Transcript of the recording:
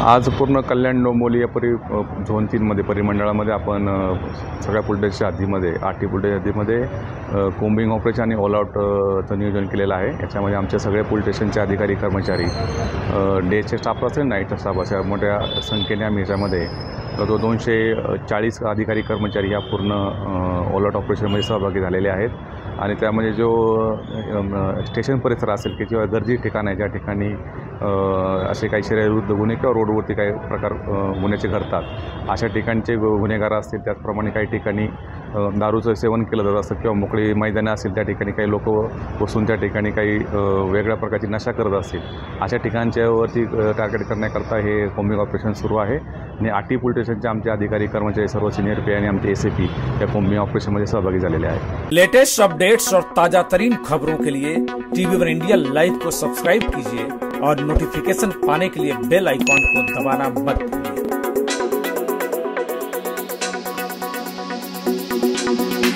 आज पूर्ण कल्याण डोंबिवली या झोन 3मध्ये परिमंडळामध्ये आपण सगळ्या पोलीस स्टेशनच्या हद्दीमध्ये 8 पोलीस हद्दीमध्ये कोम्बिंग ऑपरेशन आणि ऑल आउटचं नियोजन केलेलं आहे। याच्यामध्ये आमचे सगळे पोलीस स्टेशनचे अधिकारी कर्मचारी डेचे स्टाफ असेल नाईटचा स्टाफ असेल मोठ्या संख्येने आम्ही याच्यामध्ये 240 अधिकारी कर्मचारी या पूर्ण ऑल आउट ऑपरेशनमध्ये सहभागी झालेले आहेत। आणि त्यामध्ये जो स्टेशन परिसर असेल की किंवा गर्दी ठिकाण आहे ज्या ठिकाणी असे काही शरीरविरुद्ध गुन्हे किंवा रोडवरती काही प्रकार गुन्ह्याचे घडतात अशा ठिकाणचे गुन्हेगार असतील, त्याचप्रमाणे काही ठिकाणी दारूचं सेवन केलं जात असतं किंवा मोकळी मैदानं असतील त्या ठिकाणी काही लोक बसून त्या ठिकाणी काही वेगळ्या प्रकारची नशा करत असतील अशा ठिकाणच्यावरती टार्गेट करण्याकरता हे कोम्बिंग ऑपरेशन सुरू आहे। आणि 8 पोलीस स्टेशनचे आमचे अधिकारी कर्मचारी सर्व सिनियर पी आणि आमचे एसएपी या कोम्बिंग ऑपरेशनमध्ये सहभागी झालेले आहेत। लेटेस्ट अपडेट्स और ताजा तरीन खबरों के लिए TV1 इंडिया लाइव को सब्सक्राइब कीजिए और नोटिफिकेशन पाने के लिए बेल आइकॉन को दबाना मत भूलिए।